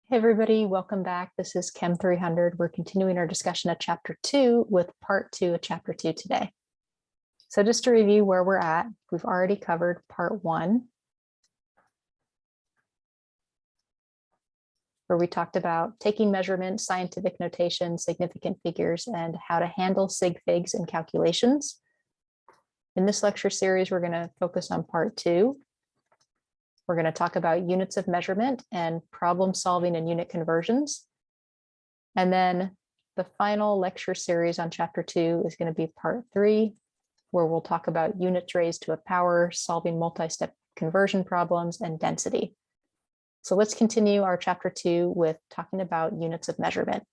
Hey everybody, welcome back. This is CHEM300. We're continuing our discussion of Chapter 2 with Part 2 of Chapter 2 today. So just to review where we're at, we've already covered Part 1, where we talked about taking measurements, scientific notation, significant figures, and how to handle sig figs and calculations. In this lecture series, we're going to focus on Part 2. We're going to talk about units of measurement and problem solving and unit conversions. And then the final lecture series on Chapter 2 is going to be Part 3, where we'll talk about units raised to a power, solving multi-step conversion problems, and density. So let's continue our Chapter 2 with talking about units of measurement.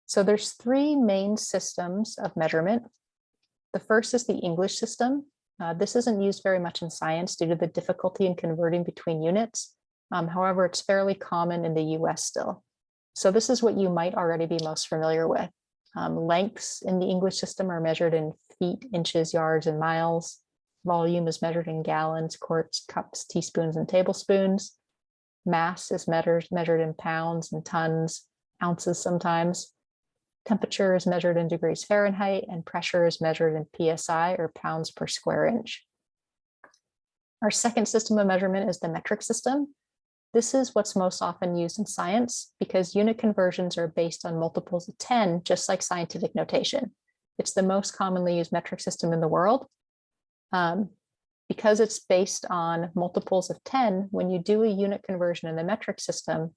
So there's three main systems of measurement. The first is the English system. This isn't used very much in science due to the difficulty in converting between units. However, it's fairly common in the US still. So this is what you might already be most familiar with. Lengths in the English system are measured in feet, inches, yards, and miles. Volume is measured in gallons, quarts, cups, teaspoons, and tablespoons. Mass is measured in pounds and tons, ounces sometimes. Temperature is measured in degrees Fahrenheit, and pressure is measured in PSI, or pounds per square inch. Our second system of measurement is the metric system. This is what's most often used in science because unit conversions are based on multiples of 10, just like scientific notation. It's the most commonly used metric system in the world. Because it's based on multiples of 10, when you do a unit conversion in the metric system,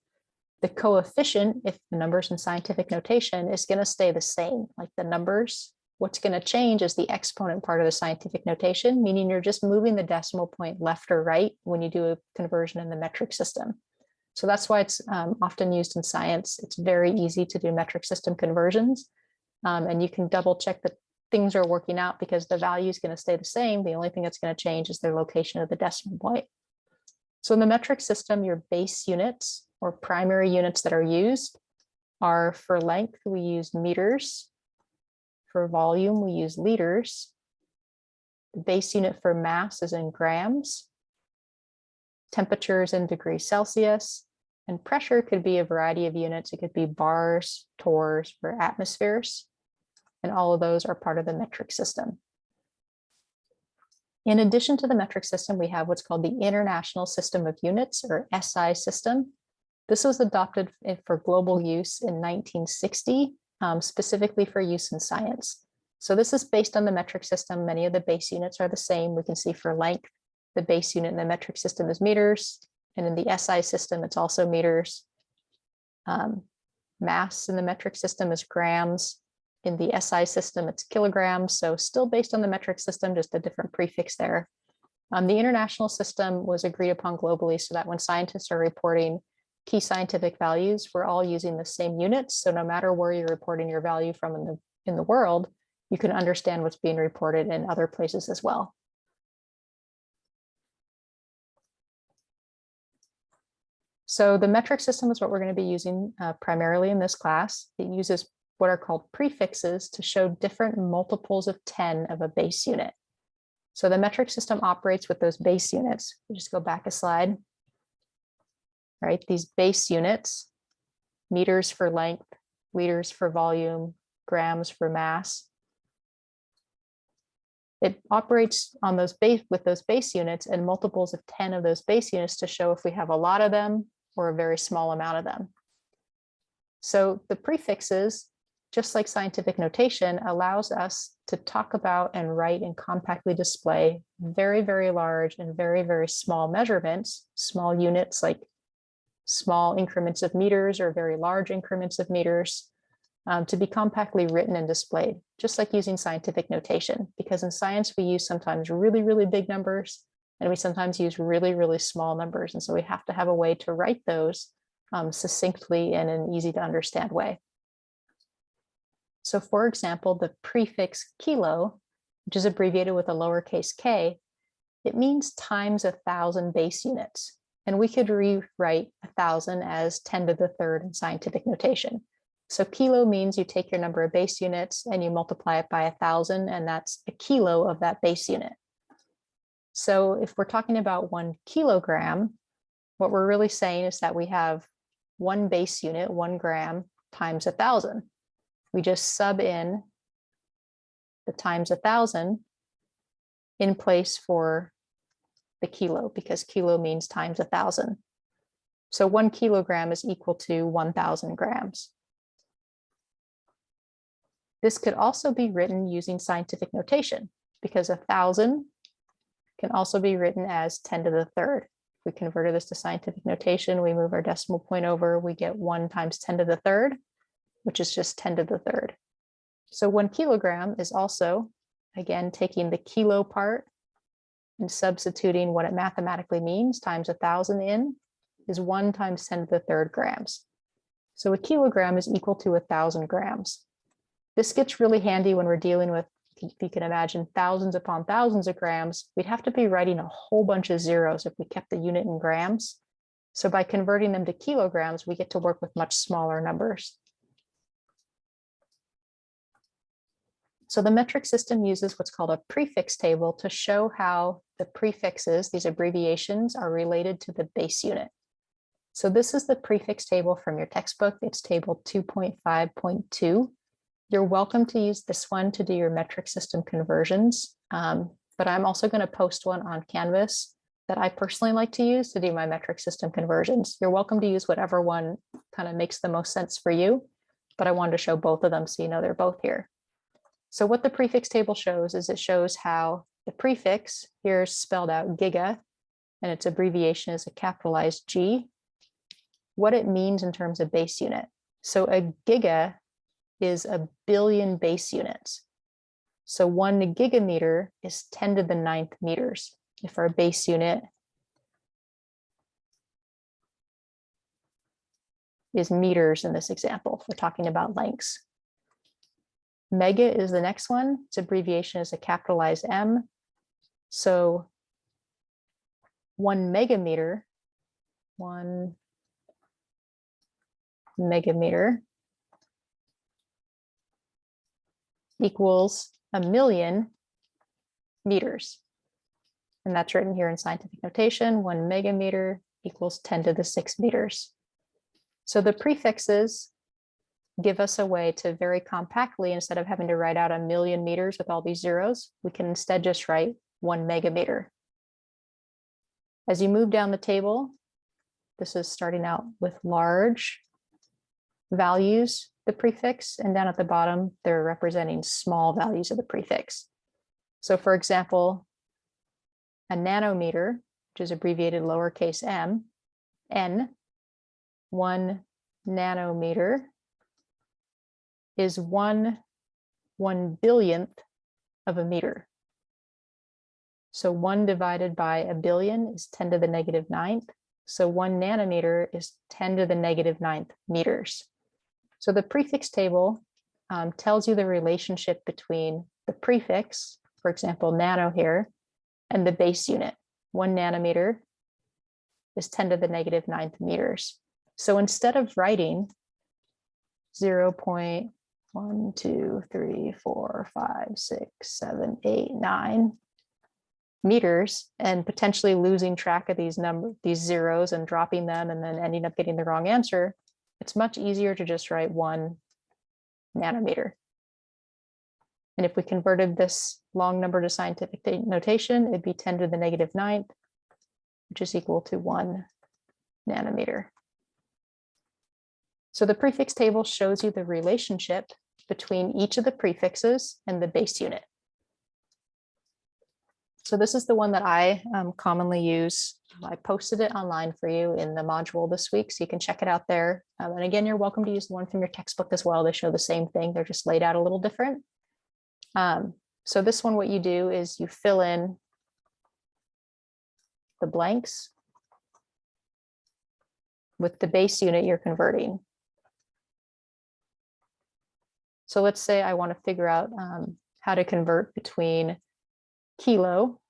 the coefficient, if the numbers in scientific notation, is going to stay the same, like the numbers. What's going to change is the exponent part of the scientific notation, meaning you're just moving the decimal point left or right when you do a conversion in the metric system. So that's why it's often used in science. It's very easy to do metric system conversions, and you can double check that things are working out because the value is going to stay the same. The only thing that's going to change is the location of the decimal point. So in the metric system, your base units or primary units that are used are: for length, we use meters. For volume, we use liters. The base unit for mass is in grams. Temperature is in degrees Celsius. And pressure could be a variety of units. It could be bars, torrs, or atmospheres. And all of those are part of the metric system. In addition to the metric system, we have what's called the International System of Units, or SI system. This was adopted for global use in 1960, specifically for use in science. So this is based on the metric system. Many of the base units are the same. We can see for length, the base unit in the metric system is meters, and in the SI system, it's also meters. Mass in the metric system is grams. In the SI system, it's kilograms. So still based on the metric system, just a different prefix there. The international system was agreed upon globally so that when scientists are reporting key scientific values, we're all using the same units. So no matter where you're reporting your value from in the world, you can understand what's being reported in other places as well. So the metric system is what we're going to be using primarily in this class. It uses what are called prefixes to show different multiples of 10 of a base unit. So the metric system operates with those base units. We'll just go back a slide. Right, these base units: meters for length, liters for volume, grams for mass. It operates on those with those base units and multiples of 10 of those base units to show if we have a lot of them or a very small amount of them. So the prefixes, just like scientific notation, allows us to talk about and write and compactly display very, very large and very, very small measurements, small units like small increments of meters or very large increments of meters, to be compactly written and displayed, just like using scientific notation. Because in science, we use sometimes really, really big numbers, and we sometimes use really, really small numbers. And so we have to have a way to write those succinctly in an easy to understand way. So for example, the prefix kilo, which is abbreviated with a lowercase k, it means times 1,000 base units. And we could rewrite 1,000 as 10 to the third in scientific notation. So kilo means you take your number of base units and you multiply it by 1,000, and that's a kilo of that base unit. So if we're talking about 1 kilogram, what we're really saying is that we have one base unit, 1 gram, times 1,000. We just sub in the times 1,000 in place for the kilo, because kilo means times 1,000. So 1 kilogram is equal to 1,000 grams. This could also be written using scientific notation, because 1,000 can also be written as 10 to the third. If we converted this to scientific notation, we move our decimal point over, we get 1 times 10 to the third, which is just 10 to the third. So 1 kilogram is also, again, taking the kilo part and substituting what it mathematically means, times 1,000 in, is 1 times 10 to the third grams. So a kilogram is equal to 1,000 grams. This gets really handy when we're dealing with, if you can imagine, thousands upon thousands of grams. We'd have to be writing a whole bunch of zeros if we kept the unit in grams. So by converting them to kilograms, we get to work with much smaller numbers. So the metric system uses what's called a prefix table to show how the prefixes, these abbreviations, are related to the base unit. So this is the prefix table from your textbook. It's table 2.5.2. You're welcome to use this one to do your metric system conversions, but I'm also going to post one on Canvas that I personally like to use to do my metric system conversions. You're welcome to use whatever one kind of makes the most sense for you, but I wanted to show both of them so you know they're both here. So what the prefix table shows is it shows how the prefix here is spelled out giga, and its abbreviation is a capitalized G, what it means in terms of base unit. So a giga is a billion base units. So 1 gigameter is 10 to the 9th meters. If our base unit is meters in this example, we're talking about lengths. Mega is the next one. Its abbreviation is a capitalized M. So 1 megameter, 1 megameter equals 1,000,000 meters. And that's written here in scientific notation. 1 megameter equals 10 to the 6 meters. So the prefixes give us a way to very compactly, instead of having to write out 1,000,000 meters with all these zeros, we can instead just write 1 megameter. As you move down the table, this is starting out with large values, the prefix, and down at the bottom, they're representing small values of the prefix. So for example, a nanometer, which is abbreviated lowercase m, n, 1 nanometer is 1/1,000,000,000th of a meter. So 1 divided by 1,000,000,000 is 10 to the negative 9th. So 1 nanometer is 10 to the negative 9th meters. So the prefix table tells you the relationship between the prefix, for example, nano here, and the base unit. 1 nanometer is 10 to the negative 9th meters. So instead of writing 0.1, 2, 3, 4, 5, 6, 7, 8, 9 meters and potentially losing track of these zeros and dropping them and then ending up getting the wrong answer, it's much easier to just write 1 nanometer. And if we converted this long number to scientific notation, it'd be 10 to the negative 9th, which is equal to 1 nanometer. So the prefix table shows you the relationship between each of the prefixes and the base unit. So this is the one that I commonly use. I posted it online for you in the module this week, so you can check it out there. And again, you're welcome to use the one from your textbook as well. They show the same thing. They're just laid out a little different. So this one, what you do is you fill in the blanks with the base unit you're converting. So let's say I want to figure out how to convert between kilo,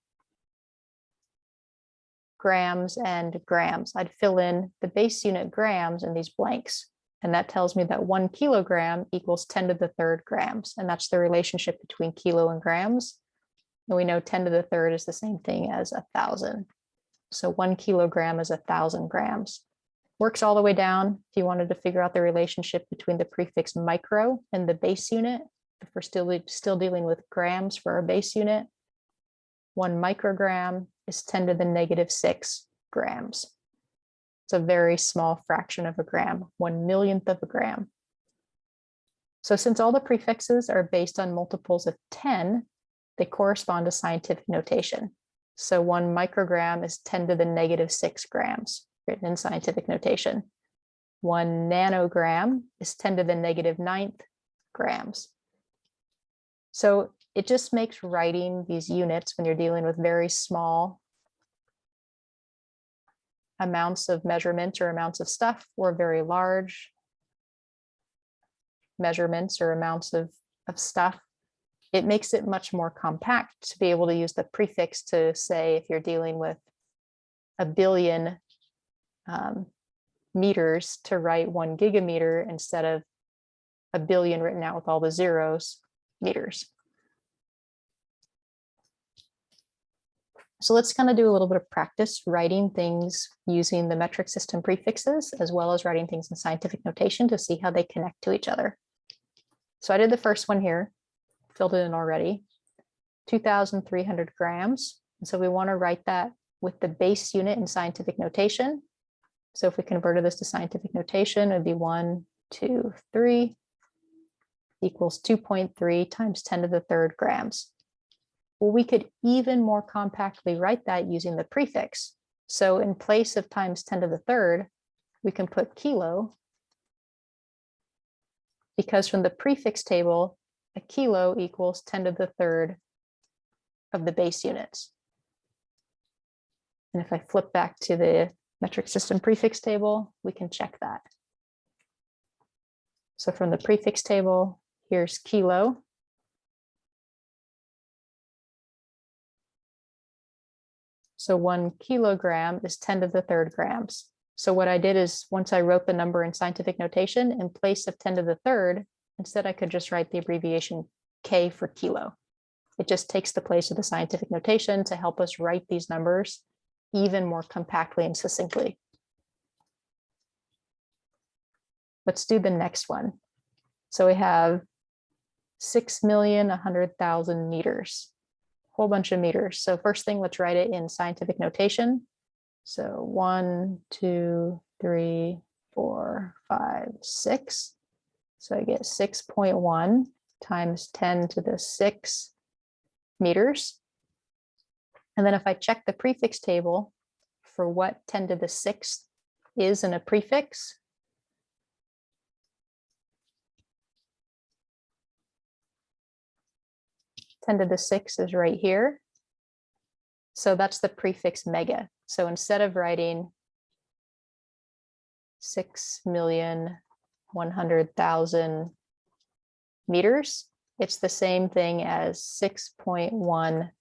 grams, and grams. I'd fill in the base unit grams in these blanks. And that tells me that 1 kilogram equals 10 to the third grams. And that's the relationship between kilo and grams. And we know 10 to the third is the same thing as 1,000. So 1 kilogram is 1,000 grams. Works all the way down. If you wanted to figure out the relationship between the prefix micro and the base unit, if we're still dealing with grams for our base unit, 1 microgram is 10 to the negative 6 grams. It's a very small fraction of a gram, 1/millionth of a gram. So since all the prefixes are based on multiples of 10, they correspond to scientific notation. So 1 microgram is 10 to the negative 6 grams, written in scientific notation. 1 nanogram is 10 to the negative 9th grams. So it just makes writing these units when you're dealing with very small amounts of measurements or amounts of stuff, or very large measurements or amounts of stuff, it makes it much more compact to be able to use the prefix to say, if you're dealing with a billion meters, to write 1 gigameter instead of a billion written out with all the zeros, meters. So let's kind of do a little bit of practice writing things using the metric system prefixes, as well as writing things in scientific notation to see how they connect to each other. So I did the first one here, filled it in already, 2,300 grams. And so we want to write that with the base unit in scientific notation. So if we converted this to scientific notation, it'd be 1, 2, 3 equals 2.3 times 10 to the third grams. Well, we could even more compactly write that using the prefix. So in place of times 10 to the third, we can put kilo, because from the prefix table, a kilo equals 10 to the third of the base units. And if I flip back to the metric system prefix table, we can check that. So from the prefix table, here's kilo. So 1 kilogram is 10 to the third grams. So what I did is, once I wrote the number in scientific notation, in place of 10 to the third, instead I could just write the abbreviation K for kilo. It just takes the place of the scientific notation to help us write these numbers even more compactly and succinctly. Let's do the next one. So we have 6,100,000 meters. Whole bunch of meters. So first thing, let's write it in scientific notation. So 1, 2, 3, 4, 5, 6. So I get 6.1 times 10 to the 6 meters. And then if I check the prefix table for what 10 to the 6th is in a prefix, to the 6 is right here. So that's the prefix mega. So instead of writing 6,100,000 meters, it's the same thing as 6.1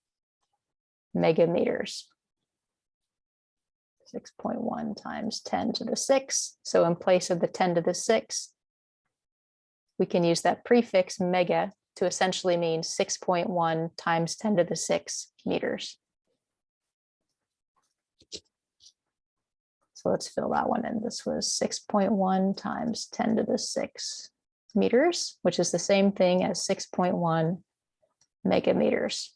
megameters. 6.1 times 10 to the 6. So in place of the 10 to the 6, we can use that prefix mega to essentially mean 6.1 times 10 to the 6 meters. So let's fill that one in. This was 6.1 times 10 to the 6 meters, which is the same thing as 6.1 megameters.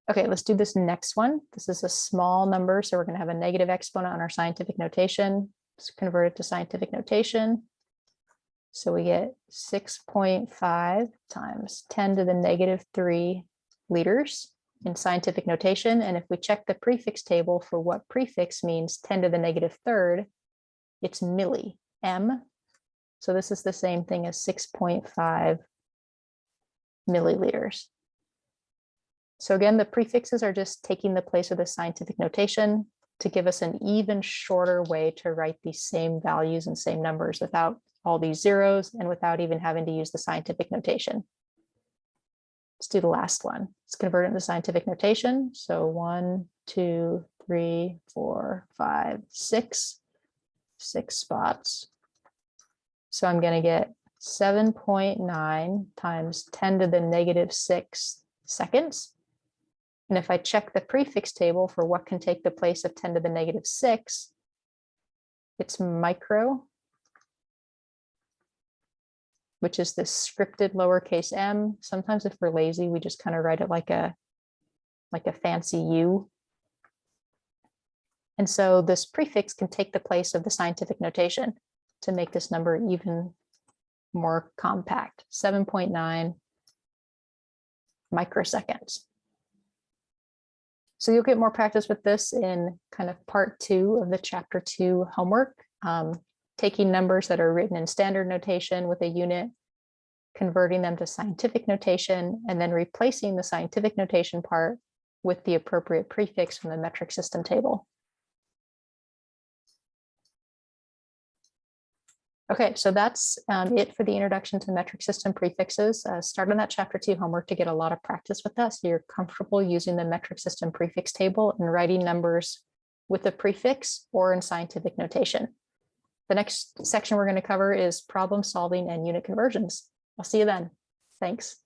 Okay, let's do this next one. This is a small number, so we're going to have a negative exponent on our scientific notation. Let's convert it to scientific notation. So we get 6.5 times 10 to the negative 3 liters in scientific notation. And if we check the prefix table for what prefix means 10 to the negative third, it's milli, M. So this is the same thing as 6.5 milliliters. So again, the prefixes are just taking the place of the scientific notation to give us an even shorter way to write these same values and same numbers without all these zeros and without even having to use the scientific notation. Let's do the last one. Let's convert it into scientific notation. So 1, 2, 3, 4, 5, 6 spots. So I'm going to get 7.9 times 10 to the negative 6 seconds. And if I check the prefix table for what can take the place of 10 to the negative 6, it's micro, which is this scripted lowercase m. Sometimes if we're lazy, we just kind of write it like a fancy U. And so this prefix can take the place of the scientific notation to make this number even more compact, 7.9 microseconds. So you'll get more practice with this in kind of part 2 of the chapter 2 homework, taking numbers that are written in standard notation with a unit, converting them to scientific notation, and then replacing the scientific notation part with the appropriate prefix from the metric system table. Okay, so that's it for the introduction to metric system prefixes. Start on that chapter 2 homework to get a lot of practice with that, so you're comfortable using the metric system prefix table and writing numbers with a prefix or in scientific notation. The next section we're going to cover is problem solving and unit conversions. I'll see you then. Thanks.